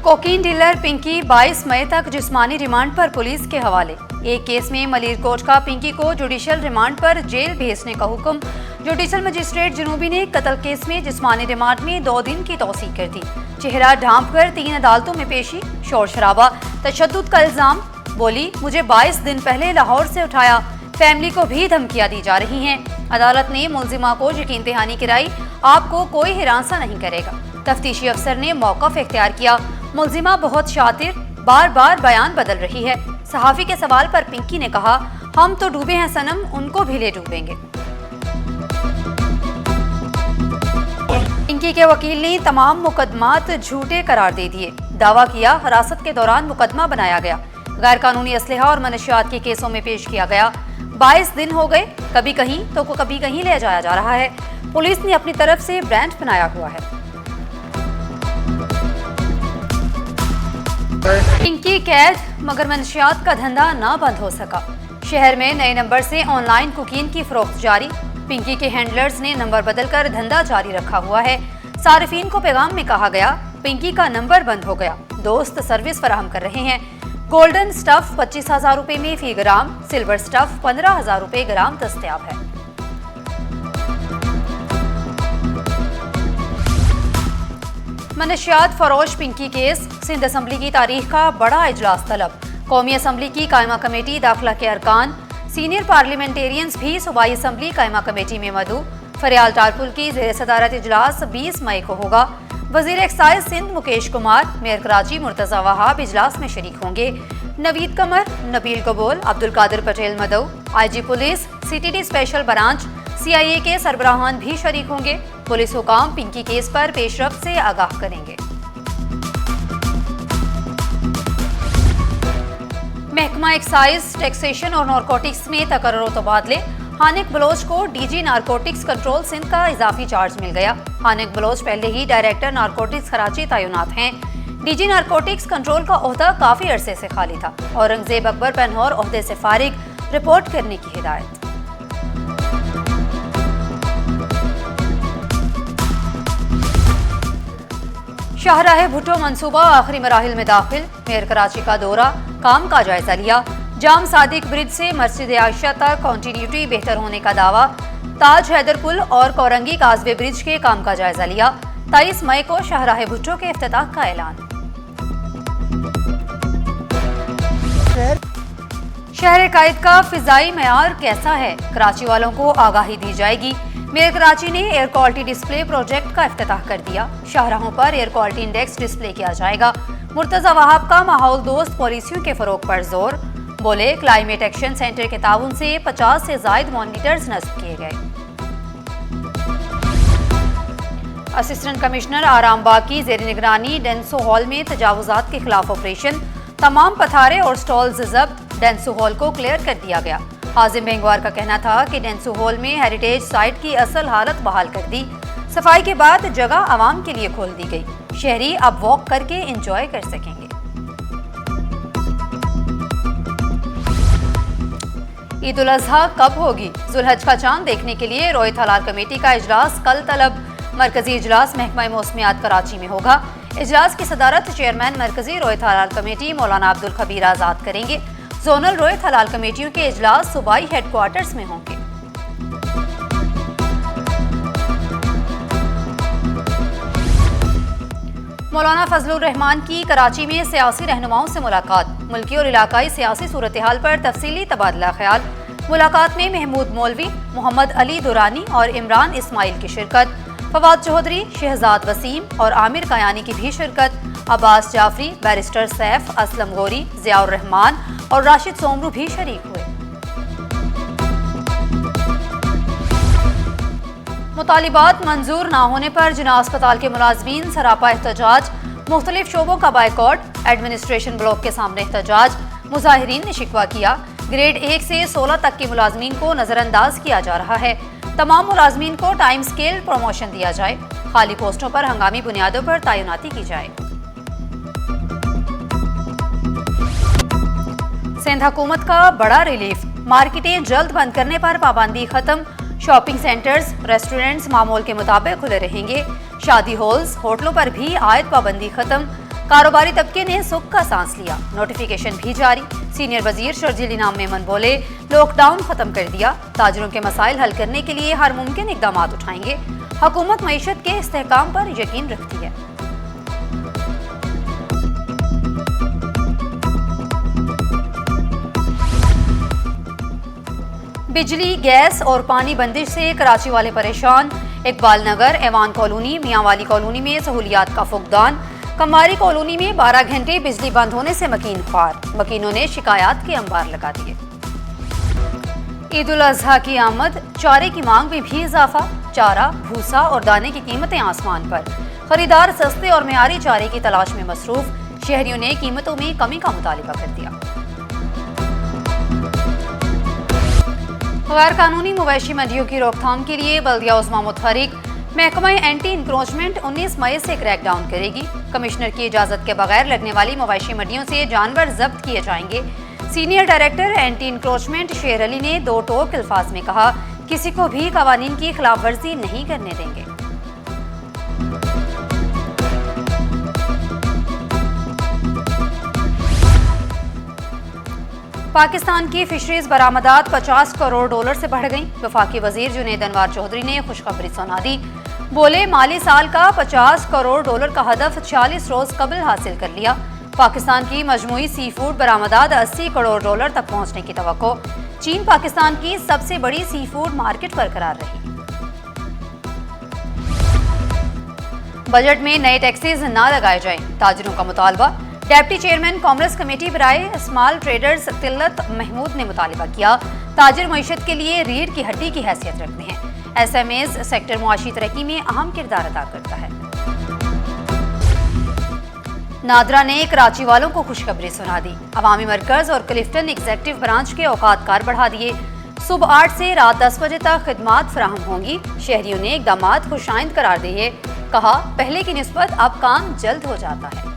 Cocaine dealer Pinky 22 मई तक जिस्मानी remand पर पुलिस के हवाले। एक केस में मलीरकोटका पिंकी को जुडिशल रिमांड पर जेल भेजने का हुक्म। जुडिशल मजिस्ट्रेट जनूबी ने कत्ल केस में जिस्मानी रिमांड में 2 दिन की तौसीक कर दी। चेहरा ढांप कर 3 अदालतों में पेशी, शोर शराबा, तशद्दुद का इल्जाम। बोली, मुझे 22 दिन पहले लाहौर से उठाया, फैमिली को भी धमकियां दी जा रही हैं। अदालत ने मुलजिमा को यकीन दहानी कराई, आपको कोई हिरासा नहीं करेगा। तफ्तीशी अफसर ने मौक़िफ़ इख्तियार किया, मुलजिमा बहुत शातिर, बार बार बयान बदल रही है। सहाफ़ी के सवाल पर पिंकी ने कहा, हम तो डूबे हैं सनम, उनको भी ले डूबेंगे। पिंकी के वकील ने तमाम मुकदमात झूठे करार दे दिए। दावा किया, हिरासत के दौरान मुकदमा बनाया गया, गैर कानूनी असलहा और मनशियात के केसों में पेश किया गया। 22 दिन हो गए, कभी कहीं तो कभी कहीं ले जाया जा रहा है। पुलिस ने अपनी तरफ से ब्रांड बनाया हुआ है। पिंकी कैद, मगर मनशियात का धंधा ना बंद हो सका। शहर में नए नंबर से ऑनलाइन कुकीन की फरोख्त जारी। पिंकी के हैंडलर्स ने नंबर बदलकर धंधा जारी रखा हुआ है। सारिफीन को पैगाम में कहा गया, पिंकी का नंबर बंद हो गया, दोस्त सर्विस फराहम कर रहे हैं। गोल्डन स्टफ 25,000 रुपए में फी ग्राम, सिल्वर स्टफ 15,000 रुपए ग्राम दस्तयाब है। मनशियात फरोश पिंकी केस, सिंध असम्बली की तारीख का बड़ा इजलास तलब। कौमी असम्बली की कायमा कमेटी दाखिला के अरकान, सीनियर पार्लियामेंटेरियंस भी सूबाई असम्बली कायमा कमेटी में मदऊ। फरियाल टारपुल की ज़ेर सदारत इजलास 20 मई को होगा। वज़ीर एक्साइज सिंध मुकेश कुमार, मेयर कराची मुर्तज़ा वहाब इजलास में शरीक होंगे। नवीद कमर, नबील कबूल, अब्दुल कादिर पटेल मदऊ, IG police, CTD special branch, CIA के सरबराहान भी शरीक होंगे। पुलिस हुकाम पिंकी केस पर पेशरफ्त से आगाह करेंगे। महकमा एक्साइज, टैक्सेशन और नारकोटिक्स में तकर्रुर तबादले। हानिक बलोच को DG नारकोटिक्स कंट्रोल सिंध का इजाफी चार्ज मिल गया। हानिक बलोच पहले ही डायरेक्टर नारकोटिक्स कराची तैनात हैं। DG नारकोटिक्स कंट्रोल का ओहदा काफी अरसे से खाली था। औरंगजेब अकबर पेनहौर ओहदे से फारिग, रिपोर्ट करने की हिदायत। शाहराह भुट्टो मंसूबा आखिरी मराहिल में दाखिल। मेयर कराची का दौरा, काम का जायजा लिया। जाम सादिक ब्रिज से मस्जिद आयशा तक कंटिन्यूटी बेहतर होने का दावा। ताज हैदर पुल और कोरंगी काजवे ब्रिज के काम का जायजा लिया। 23 मई को शाहराह भुट्टो के इफ्तिताह का ऐलान। शहर कायद का फिजाई मयार कैसा है, कराची वालों को आगाही दी जाएगी। मेयर कराची ने एयर क्वालिटी डिस्प्ले प्रोजेक्ट का इफ्तिताह कर दिया। शाहराहों पर एयर क्वालिटी इंडेक्स डिस्प्ले किया जाएगा। मुर्तज़ा वहाब का माहौल दोस्त पॉलिसियों के फरोग पर जोर। बोले, क्लाइमेट एक्शन सेंटर के ताउन से 50 से ज्यादा मॉनिटर्स नस्ब किए गए। असिस्टेंट कमिश्नर आरामबाग की जेर निगरानी डेंसो हॉल में तजावुजात के खिलाफ ऑपरेशन। तमाम पथारे और स्टॉल्स जब्त। डेंसो हॉल को क्लियर कर दिया गया। हाजिम बेंगवार का कहना था कि डेंसो हॉल में हेरिटेज साइट की असल हालत बहाल कर दी। सफाई के बाद जगह आवाम के लिए खोल दी गई। शहरी अब वॉक करके एंजॉय कर सकेंगे। ईद उल अजहा कब होगी? जुलहज का चांद देखने के लिए रोयत हलाल कमेटी का इजलास कल तलब। मरकजी इजलास महकमा मौसमियात कराची में होगा। इजलास की सदारत चेयरमैन मरकजी रोयत हलाल कमेटी मौलाना अब्दुल खबीर आजाद करेंगे। जोनल रोयत हलाल कमेटियों के इजलास सूबाई हेडक्वार्टर्स में होंगे। मौलाना फजलुर रहमान की कराची में सियासी रहनुमाओं से मुलाकात। मुल्की और इलाकाई सियासी सूरत हाल पर तफसीली तबादला ख्याल। मुलाकात में महमूद मौलवी, मोहम्मद अली दुरानी और इमरान इस्माइल की शिरकत। फवाद चौधरी, शहजाद वसीम और आमिर कयानी की भी शिरकत। अब्बास जाफरी, बैरिस्टर सैफ, असलम गौरी, जियाउर रहमान और राशिद सोमरू भी शरीक हुए। मुतालिबात मंजूर ना होने पर जिना अस्पताल के मुलाजमीन सरापा एहतजाज। मुख्तलिफ शोबों का बायकॉट। एडमिनिस्ट्रेशन ब्लॉक के सामने एहतजाज। मुजाहिरीन ने शिकवा किया, ग्रेड 1 से 16 तक के मुलाजमीन को नजरअंदाज किया जा रहा है। तमाम मुलाजमीन को टाइम स्केल प्रमोशन दिया जाए। खाली पोस्टों पर हंगामी बुनियादों पर तैनाती की जाए। सिंध हुकूमत का बड़ा रिलीफ। मार्केटें जल्द बंद करने पर पाबंदी खत्म। शॉपिंग सेंटर्स, रेस्टोरेंट्स मामूल के मुताबिक खुले रहेंगे। शादी हॉल्स, होटलों पर भी आयद पाबंदी खत्म। कारोबारी तबके ने सुख का सांस लिया, नोटिफिकेशन भी जारी। सीनियर वजीर शर्जील इनाम मेमन बोले, लॉकडाउन खत्म कर दिया, ताजिरों के मसाइल हल करने के लिए हर मुमकिन इकदाम उठाएंगे। हुकूमत मईशत के इस्तेहकाम पर यकीन रखती है। बिजली, गैस और पानी बंदिश से कराची वाले परेशान। इकबाल नगर, एवान कॉलोनी, मियांवाली कॉलोनी में सहूलियात का फुकदान। कमारी कॉलोनी में 12 घंटे बिजली बंद होने से मकीन ख्वार, मकीनों ने शिकायत के अंबार लगा दिए। ईद उल अजहा की आमद, चारे की मांग में भी इजाफा। चारा, भूसा और दाने की कीमतें आसमान पर। खरीदार सस्ते और मेयारी चारे की तलाश में मसरूफ। शहरियों ने कीमतों में कमी का मुतालिबा कर दिया। गैर कानूनी मवेशी मंडियों की रोकथाम के लिए बल्दिया उज़्मा मुतहरिक। महकमा एंटी इंक्रोचमेंट 19 मई से क्रैकडाउन करेगी। कमिश्नर की इजाजत के बगैर लगने वाली मवेशी मंडियों से जानवर जब्त किए जाएंगे। सीनियर डायरेक्टर एंटी इंक्रोचमेंट शेर अली ने दो टोक अल्फाज में कहा, किसी को भी कवानीन की खिलाफ वर्जी नहीं करने देंगे। पाकिस्तान की फिशरीज बरामदात 50 करोड़ डॉलर से बढ़ गई। वफाकी वजीर जुनैद अनवर चौधरी ने खुशखबरी सुना दी। बोले, माली साल का 50 करोड़ डॉलर का हदफ 40 रोज कबल हासिल कर लिया। पाकिस्तान की मजमूई सी फूड बरामदात 80 करोड़ डॉलर तक पहुंचने की तवक्को। चीन पाकिस्तान की सबसे बड़ी सी फूड मार्केट बरकरार रही। बजट में नए टैक्सेस न लगाए जाएं, ताजिरों का मुतालबा। डेप्टी चेयरमैन कांग्रेस कमेटी बराए स्मॉल ट्रेडर्स तिल्लत महमूद ने मुतालिबा किया, ताजिर मईशत के लिए रीढ़ की हड्डी की हैसियत रखते हैं। एसएमएस सेक्टर मुआशी तरक्की में अहम किरदार अदा करता है। नादरा ने कराची वालों को खुशखबरी सुना दी। अवामी मरकज और क्लिफ्टन एग्जेक्टिव ब्रांच के औकात कार बढ़ा दिए। सुबह 8 से रात 10 बजे तक खिदमात फराहम होंगी। शहरियों ने इकदामात खुशाइंद करार दिए। कहा, पहले की निस्बत अब काम जल्द हो जाता है।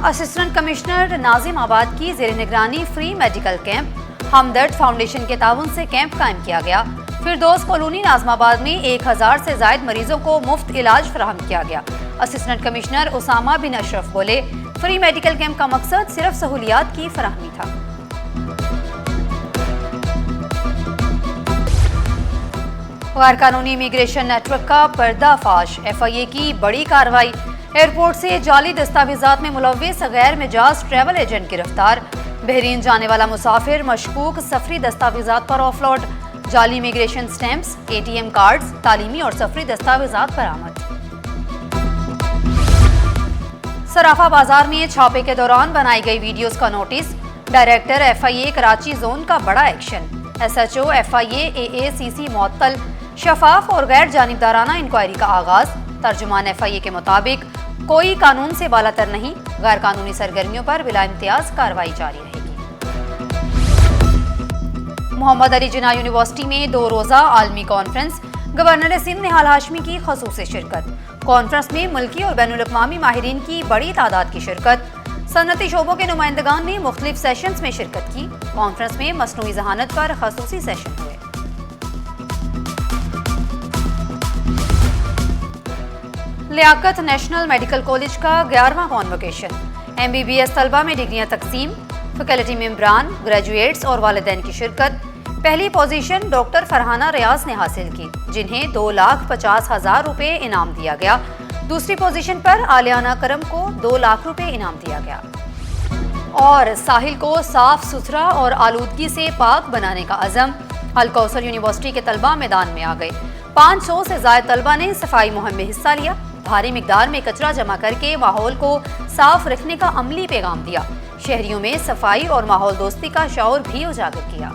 असिस्टेंट कमिश्नर नाजिमाबाद की जेर निगरानी फ्री मेडिकल कैंप। हमदर्द फाउंडेशन के ताउन से कैंप कायम किया गया। फिरदौस कॉलोनी नाजिमाबाद में 1000 से ज्यादा मरीजों को मुफ्त इलाज फराहम किया गया। असिस्टेंट कमिश्नर उसामा बिन अशरफ बोले, फ्री मेडिकल कैंप का मकसद सिर्फ सहूलियात की फराहमी था। गैर कानूनी इमिग्रेशन नेटवर्क का पर्दाफाश, FIA की बड़ी कार्रवाई। एयरपोर्ट से जाली दस्तावेजात में मुलव्विस गैर मिजाज ट्रैवल एजेंट गिरफ्तार। बहरीन जाने वाला मुसाफिर मशकूक सफरी दस्तावेजात पर ऑफलोड। जाली इमिग्रेशन स्टैंप्स, ATM कार्ड्स, तालीमी और सफरी दस्तावेजात बरामद। सराफा बाजार में छापे के दौरान बनाई गई वीडियोस का notice. Director FIA Karachi zone का बड़ा एक्शन। SHO FIA AACC मुअत्तल। शफाफ और गैर जानिबदाराना इंक्वायरी का आगाज। तर्जुमान FIA के मुताबिक कोई कानून से बालातर नहीं, गैर कानूनी सरगर्मियों पर बिला इम्तियाज कार्रवाई जारी रहेगी। मोहम्मद अली जिन्ना यूनिवर्सिटी में 2 रोजा आलमी कॉन्फ्रेंस। गवर्नर सिंध निहाल हाशमी की खसूसी शिरकत। कॉन्फ्रेंस में मुल्की और बैनुल-अक़वामी माहिरीन की बड़ी तादाद की शिरकत। सनती शोबों के नुमाइंदगान ने मुख्तलिफ सेशंस में शिरकत की। कॉन्फ्रेंस में मसनूई जहानत पर खसूसी सेशन हुए। लियाकत नेशनल मेडिकल कॉलेज का 11वां कॉन्वोकेशन। MBBS तलबा में डिग्रियां तकसीम। फैकल्टी मेंबरान, ग्रेजुएट्स और वालिदैन की शिरकत। पहली पोजीशन डॉक्टर फरहाना रियाज ने हासिल की, जिन्हें 2,50,000 रुपये इनाम दिया गया। दूसरी पोजीशन पर आलियाना करम को 2 लाख रुपये इनाम दिया गया। और साहिल को साफ सुथरा और आलूदगी से पाक बनाने का अज़म। अल कौसर यूनिवर्सिटी के तलबा मैदान में आ गए। 500 से ज्यादा तलबा ने सफाई मुहिम में हिस्सा लिया। भारी मिकदार में कचरा जमा करके माहौल को साफ रखने का अमली पैगाम दिया। शहरियों में सफाई और माहौल दोस्ती का शऊर भी उजागर किया।